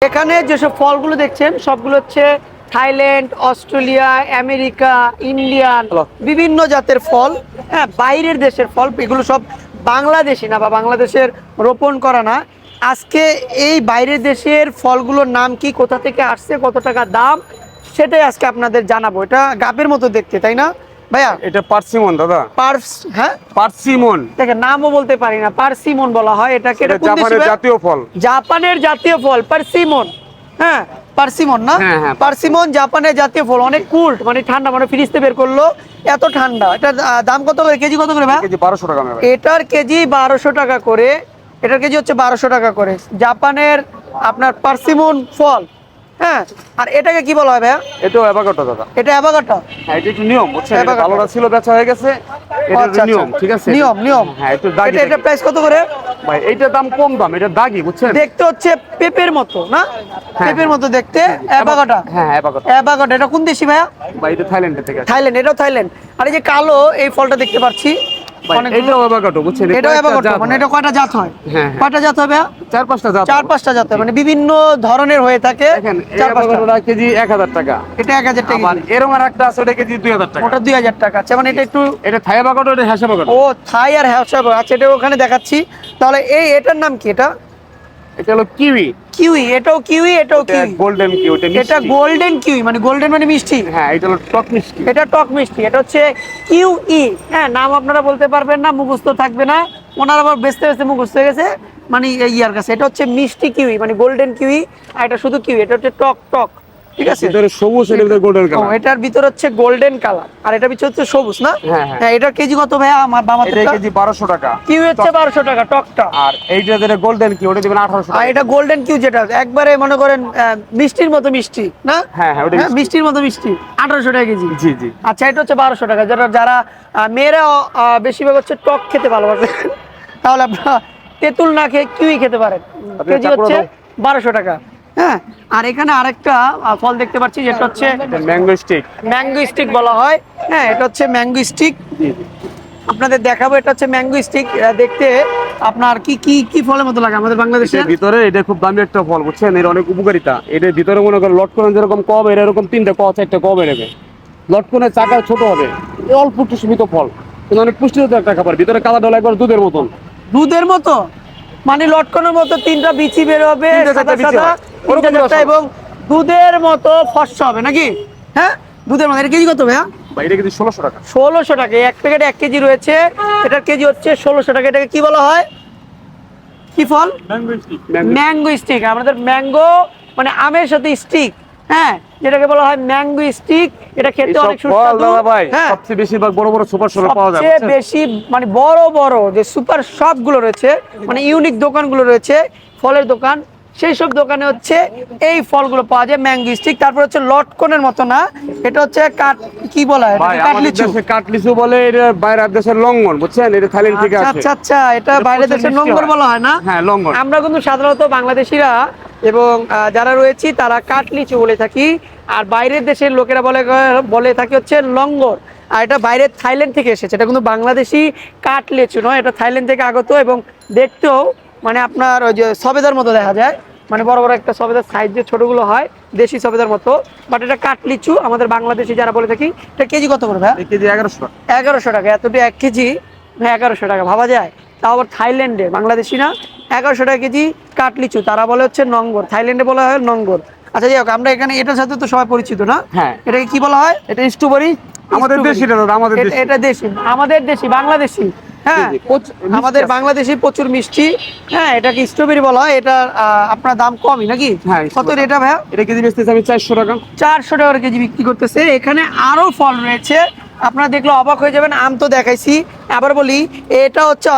এখানে যেসব ফলগুলো দেখছেন সবগুলো হচ্ছে থাইল্যান্ড, অস্ট্রেলিয়া, আমেরিকা, ইন্ডিয়ান বিভিন্ন জাতের ফল। হ্যাঁ, বাইরের দেশের ফল। এগুলো সব বাংলাদেশি না বা বাংলাদেশের রোপণ করা না। আজকে এই বাইরের দেশের ফলগুলোর নাম কি, কোথা থেকে আসছে, কত টাকা দাম, সেটাই আজকে আপনাদের জানাবো। এটা গাবের মতো দেখতে, তাই না ভাইয়া? এটা পার্সিমন দাদা। হ্যাঁ, পার্সিমন। দেখেন নামও বলতে পারি না, পার্সিমন বলা হয় এটাকে। এটা কোন জাপানের দেশে? জাতীয় ফল। জাপানের জাতীয় ফল পার্সিমন। হ্যাঁ, পার্সিমন না? হ্যাঁ, হ্যাঁ, পার্সিমন জাপানের জাতীয় ফল। অনেক কুল্ড, মানে ঠান্ডা, মানে ফ্রিজতে বের করলো এত ঠান্ডা। এটার দাম কত করে, কেজি কত করে ভাই? কেজি 1200 টাকা ভাই। এটার কেজি 1200 টাকা করে। এটার কেজি হচ্ছে 1200 টাকা করে, জাপানের আপনার পার্সিমন ফল। হ্যাঁ, আর এটাকে কি বলা হয় ভাইয়া? এটাও অ্যাভোকাডো দাদা। এটা অ্যাভোকাডো। হ্যাঁ, এটা একটু নিয়ম, বুঝছেন? এটা অ্যাভোকাডো। ভালোটা ছিল, বেচা হয়ে গেছে। এটা আচ্ছা, নিয়ম, ঠিক আছে? নিয়ম। হ্যাঁ, একটু দাগি। এটা প্রাইস কত করে ভাই এইটার দাম কম দাম, এটা দাগি, বুঝছেন? দেখতে হচ্ছে পেঁপের মতো না? পেঁপের মতো দেখতে, অ্যাভোকাডো। হ্যাঁ, অ্যাভোকাডো। অ্যাভোকাডো এটা কোন দেশি ভাইয়া? ভাই এটা থাইল্যান্ড থেকে আসে। থাইল্যান্ড। এটাও থাইল্যান্ড। আর এই যে কালো এই ফলটা দেখতে পাচ্ছি, ভাই এটাও অ্যাভোকাডো, বুঝছেন? এটাও অ্যাভোকাডো। মানে এটা কয়টা জাত হয়? হ্যাঁ, কয়টা জাত হবে? 4-5টা জাত। 4-5টা জাত হয়, মানে বিভিন্ন ধরনের হয়ে থাকে। দেখেন, এই 4-5টা। অ্যাভোকাডোটা কেজি 1000 টাকা। এটা 1000 টাকা। আবার এরকম আরেকটা আছে, ওটা কেজি 2000 টাকা। ওটা 2000 টাকা। আচ্ছা, মানে এটা একটু এটা থাই অ্যাভোকাডো, এটা হ্যাশ অ্যাভোকাডো। ও থাই আর হ্যাশাব। আচ্ছা, এটা ওখানে দেখাচ্ছি। তাহলে এটার নাম কি? এটা হলো কিউই। কিউই। এটাও কিউই, এটাও কিউই। গোল্ডেন কিউই, এটা মিষ্টি। এটা গোল্ডেন কিউই, মানে গোল্ডেন মানে মিষ্টি। হ্যাঁ, এটা হলো টক মিষ্টি। এটা টক মিষ্টি। এটা হচ্ছে কিউই। হ্যাঁ, নাম আপনারা বলতে পারবেন না, মুখস্থ থাকবে না। ওনার আবার বেচতে বেচতে মুখস্থ হয়ে গেছে, মানে ইয়ার কাছে। এটা হচ্ছে মিষ্টি কিউই, মানে গোল্ডেন কিউই। আর এটা শুধু কিউই। এটা হচ্ছে টক টক, ঠিক আছে? ভিতরে সবুজ, এর ভিতরে গোল্ডেন ও, কালার। এটার ভিতর হচ্ছে গোল্ডেন কালার, আর এটা ভিতর হচ্ছে সবুজ না? হ্যাঁ, হ্যাঁ। হ্যাঁ, এটার কেজি কত ভাইয়া? আমার এটা কেজি 1200 টাকা। কিউই হচ্ছে 1200 টাকা টকটা। আর এইটা যেটা গোল্ডেন কি, ওটা দিবেন 1800 আর টাকা। এটা গোল্ডেন কিউ, যেটা একবারে মনে করেন মিষ্টির মতো মিষ্টি না? হ্যাঁ, হ্যাঁ, ওটা মিষ্টির মতো মিষ্টি। 1800 টাকা কেজি। জি, জি। আচ্ছা, এটা হচ্ছে 1200 টাকা। যারা মেয়েরা বেশিরভাগ হচ্ছে টক খেতে ভালোবাসে, তাহলে আপনারা তেঁতুল না খেয়ে কিউই খেতে পারেন। কেজি হচ্ছে 1200 টাকা। হ্যাঁ, আর এখানে আরেকটা ফল দেখতে পাচ্ছি, যেটা হচ্ছে ম্যাঙ্গো স্টিক। ম্যাঙ্গো স্টিক বলা হয়। হ্যাঁ, এটা হচ্ছে ম্যাঙ্গো স্টিক। জি, আপনাদের দেখাবো। এটা হচ্ছে ম্যাঙ্গো স্টিক। দেখতে আপনার কি কি কি ফলের মতো লাগে আমাদের বাংলাদেশে? এর ভিতরে এটা খুব দামি একটা ফল, বুঝছেন? এর অনেক উপকারিতা। এর ভিতরে মনে করেন লটকন যেরকম কব, এর এরকম 3টা ক 4টা কব এরবে। লটকনের চাকা ছোট হবে, অল্প একটু সীমিত ফল, কিন্তু অনেক পুষ্টিকর একটা খাবার। ভিতরে কালার ডলা একবার দুধের মতন। দুধের মতো, মানে লটকনের মতো 3টা বিচি বের হবে, 3টা বিচি সাদা, হয়। 3টা চারটা, এবং দুধের মতো ফর্সা হবে নাকি? হ্যাঁ, দুধের মতো। এর কেজি কত ভাইয়া? ভাই এটা কেজি 1600 টাকা। 1600 টাকা। এক প্যাকেটে 1 কেজি রয়েছে। এটার কেজি হচ্ছে 1600 টাকা। এটাকে কি বলা হয়? কি ফল? Mango stick. Mango stick. আমাদের ম্যাঙ্গো মানে আমের সাথে স্টিক। হ্যাঁ, যেটাকে বলা হয় ম্যাঙ্গো স্টিক। এটা খেতে অনেক সুস্বাদু। ভাই হ্যাঁ, সবচেয়ে বেশিরভাগ বড় বড় সুপার শপ পাওয়া যায়, সবচেয়ে বুঝছেন? বেশি মানে বড় বড় যে সুপার শপ গুলো রয়েছে, মানে ইউনিক দোকানগুলো রয়েছে, ফলের দোকান, সেই সব দোকানে হচ্ছে এই ফলগুলো পাওয়া যায়, ম্যাঙ্গো স্টিক। তারপর হচ্ছে লটকনের মতো না, এটা হচ্ছে কি বলা হয়? ভাই আমাদের কাটলিচু। দেশে কাটলিচু বলে, এটা বাইরের দেশের লঙ্ঘন, বুঝছেন? এটা থাইল্যান্ড থেকে আসে। আচ্ছা আচ্ছা, এটা বাইরের দেশের মিষ্টি লঙ্গর হয়। বলা হয় না? হ্যাঁ, লঙ্ঘন। আমরা কিন্তু সাধারণত বাংলাদেশিরা এবং যারা রয়েছি তারা কাটলিচু বলে থাকি, আর বাইরের দেশের লোকেরা বলে থাকি হচ্ছে লঙ্গর। আর এটা বাইরের থাইল্যান্ড থেকে এসেছে। এটা কিন্তু বাংলাদেশি কাটলিচু নয়, এটা থাইল্যান্ড থেকে আগত। এবং দেখতেও মানে আপনার ওই যে সবেদার মতো দেখা যায়, মানে বড় বড় একটা সবেদার সাইজ যে ছোটগুলো হয়, দেশি সবেদার মতো। বাট এটা কাটলিচু আমাদের বাংলাদেশি যারা বলে থাকি। এটা কেজি কত করে ভাই? এই কেজি 1100 টাকা। 1100 টাকা। এতটা 1 কেজি 1100 টাকা, ভাবা যায়? তাও আবার থাইল্যান্ডে, বাংলাদেশি না। 1100 টাকা কেজি কাটলিচু। তারা বলে হচ্ছে নঙ্গর, থাইল্যান্ডে বলা হয় নঙ্গর। আচ্ছা, যাই হোক, আমরা এখানে এটার সাথে তো সবাই পরিচিত না? হ্যাঁ। এটাকে কি বলা হয়? এটা স্ট্রবেরি। আমাদের দেশি দাদা, আমাদের দেশি। এটা দেশি, আমাদের দেশি, বাংলাদেশি। হ্যাঁ, জি, জি। আমাদের বাংলাদেশি প্রচুর মিষ্টি। হ্যাঁ, এটাকে স্ট্রবেরি বলা হয়। এটা আপনার দাম কমই নাকি? হ্যাঁ, কত এটা ভাইয়া? এটা কেজি বেচতেছি আমি 400 টাকা। 400 টাকা কেজি বিক্রি করতেছে। এখানে আরো ফল রয়েছে, আপনারা দেখলে অবাক হয়ে যাবেন। আম তো দেখাইছি, আবার বলি, এটা হচ্ছে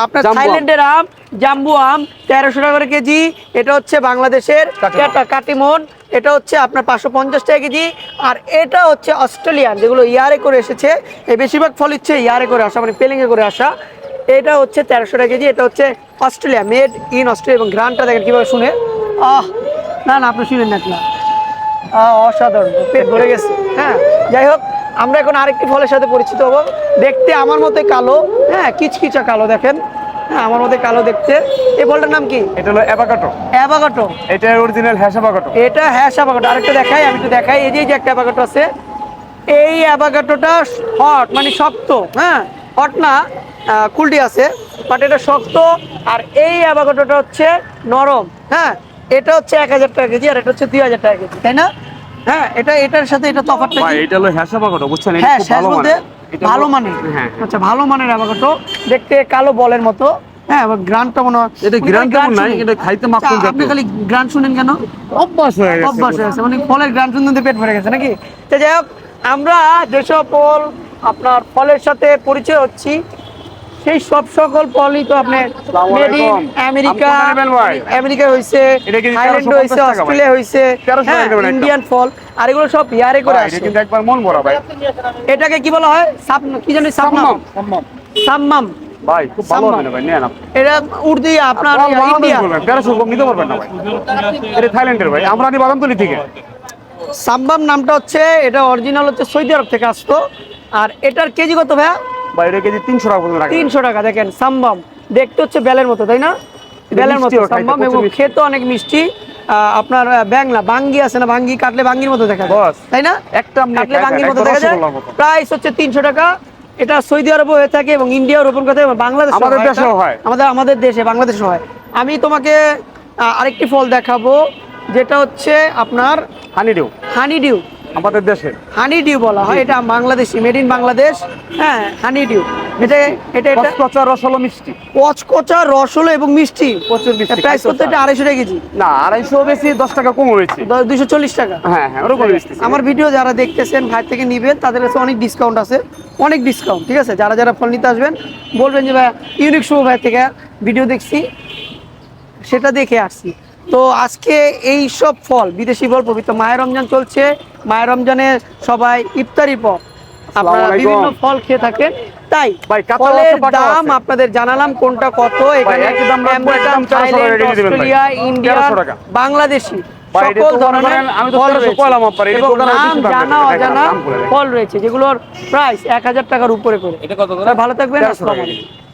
আপনার জাম্বু আম। থাইল্যান্ডের আম, জাম্বু আম, 1300 টাকা করে কেজি। এটা হচ্ছে বাংলাদেশের কাটিমন। এটা হচ্ছে আপনার 550 টাকা কেজি। আর এটা হচ্ছে অস্ট্রেলিয়ান, যেগুলো ইয়ারে করে এসেছে। এই বেশিরভাগ ফল হচ্ছে ইয়ারে করে আসা, মানে পেলিংয়ে করে আসা। এটা হচ্ছে 1300 টাকা কেজি। এটা হচ্ছে অস্ট্রেলিয়া, মেড ইন অস্ট্রেলিয়া। এবং গ্রানটা দেখেন কিভাবে শুনে। না না, আপনি শুনেন না কি? অসাধারণ, পেট ভরে গেছে। হ্যাঁ, যাই হোক, আমরা এখন আরেকটি ফলের সাথে পরিচিত হবো। দেখতে আমার মতোই কালো, হ্যাঁ, কিচকিচা কালো। দেখেন হ্যাঁ আমার মধ্যে কালো দেখতে। এই ফলটার নাম কি? এটা হলো অ্যাভাকাডো। অ্যাভাকাডো। এটা অরিজিনাল হ্যাশ অ্যাভাকাডো। এটা হ্যাশ অ্যাভাকাডো। আরেকটা দেখাই, আমি একটু দেখাই। এই যে একটা অ্যাভাকাডো আছে, এই অ্যাভাকাডোটা হট মানে শক্ত, হ্যাঁ হট না, কুলটি আছে বাট এটা শক্ত। আর এই অ্যাভাকাডোটা হচ্ছে নরম, হ্যাঁ এটা হচ্ছে 1000 টাকা কেজি আর এটা হচ্ছে 2000 টাকা কেজি, তাই না? হ্যাঁ এটার সাথে এটা তফাৎটা ভাই কি? এটা হলো হ্যাশ অ্যাভাকাডো, বুঝছেন? এটা হ্যাঁ খুব শেষ ভালো বলতে মানের। এটা ভালো হলো- মানের। হ্যাঁ হ্যাঁ। আচ্ছা ভালো মানের অ্যাভাকাডো, দেখতে কালো বলের মতো। হ্যাঁ আবার গ্রানটা মনে হয় এটা গ্রান তেমন নাই, এটা খাইতে মাখন আচ্ছা, আপনি জাতীয়। খালি গ্রান শুনেন কেন? অভ্যাস হয়ে গেছে। অভ্যাস হয়ে গেছে, মানে ফলের গ্রান শুনতে পেট ভরে গেছে নাকি? তো যাই হোক, আমরা যেসব ফল আপনার ফলের সাথে পরিচয় হচ্ছি, সেই সব সকল ফলই তো আপনার আসসালামু মেড ইন আলাইকুম। আমেরিকা, আপনি কোনটা নেবেন ভাই? আমেরিকা হইছে, এটা কেজি থাইল্যান্ড 1350 হইছে, টাকা ভাই। অস্ট্রেলিয়া হইছে, 1300 টাকা দেবেন একটা। ইন্ডিয়ান ফল, আর এগুলো সব ইয়ারে করে ভাই, এটা আসে। কিন্তু একবার মন ভরা ভাই। এটাকে কি বলা হয়? কি জানি সাম্মাম। সাম্মাম। ভাই খুব ভালো সাম্মাম। হবে না ভাই, নেন আপনি। এটা উর্দু আপনার আপনি বাদাম তৈরি ইন্ডিয়া। করবেন, 1300 কম নিতে পারবেন না ভাই। এটা থাইল্যান্ডের ভাই, আমরা আনি বাদামতলি থেকে। সাম্বাম নামটা হচ্ছে, এটা অরিজিনাল হচ্ছে সৌদি আরব থেকে আসতো। আর এটার কেজি কত ভাইয়া? ভাই এটা কেজি 300 টাকা পর্যন্ত রাখা। 300 টাকা। দেখেন সাম্বাম দেখতে হচ্ছে বেলের মতো, তাই না? বেলের মতো মিষ্টিও খাইতে, সাম্বাম, প্রচুর এবং মিষ্টি। খেতে অনেক মিষ্টি। আপনার ব্যাংলা বাঙ্গি আছে না, বাঙ্গি কাটলে বাঙ্গির মতো দেখা যায়, বস, তাই না? একটা আপনি কাটলে খাই বাঙ্গির দেন, মতো একদম দেখা যায়। রসগোল্লার মতো। প্রাইস হচ্ছে 300 টাকা। এটা সৌদি আরবও হয়ে থাকে এবং ইন্ডিয়াও রোপণ করতে হয়, বাংলাদেশ আমাদের দেশেও হয়। আমাদের দেশে বাংলাদেশে হয়। আমি তোমাকে আরেকটি ফল দেখাবো, যেটা হচ্ছে আপনার হানি ডিউ, হানি ডিউ। আমাদের দেশে। হানি ডিউ বলা হয়, এটা বাংলাদেশি, মেড ইন বাংলাদেশ। হ্যাঁ হানি ডিউ। এটা এটা এটা কচকচা রস হলো মিষ্টি, কচকচা রস হলো এবং মিষ্টি। প্রচুর মিষ্টি। প্রাইস করতে এটা 250 টাকা কেজি, না 250 বেশি, 10 টাকা কম হয়েছে। 240 টাকা। হ্যাঁ হ্যাঁ, ওরকম মিষ্টি। আমার ভিডিও যারা দেখতেছেন ভাই থেকে নিবেন, তাদের কাছে অনেক ডিসকাউন্ট আছে, অনেক ডিসকাউন্ট, ঠিক আছে? যারা যারা ফল নিতে আসবেন বলবেন যে ভাই ইউনিক শুভ ভাই থেকে ভিডিও দেখছি, সেটা দেখে আসছি। তো আজকে এই সব ফল, বিদেশি ফল, পবিত্র মায়ের রমজান চলছে। মায়ের রমজানে সবাই ইফতারির পর আপনারা আলাইকুম। বিভিন্ন ফল খেয়ে থাকেন, তাই ভাই, কাঁচা ফলের রসও পাঠাও দাম আছে। আপনাদের জানালাম কোনটা কত। এখানে একই দাম রাখবো, আমেরিকান, একদম 1300 টাকা থাইল্যান্ড, কেজি দিবেন ভাই। অস্ট্রেলিয়া, ইন্ডিয়া, 1300 টাকা। বাংলাদেশি ভাই, এটা সকল তো মনে ধরনের করেন, আমি তো ফল 1300 রয়েছে কইলাম আপনার, এটা এবং দোকানে নাম বেশি দাম জানা দেখেন, অজানা দাম বলে দেখেন। ফল রয়েছে, যেগুলোর প্রাইস 1000 টাকার উপরে করে। এটা কত করে? ভালো থাকবেন, 1300 আসসালামু টাকা আলাইকুম। কেজি।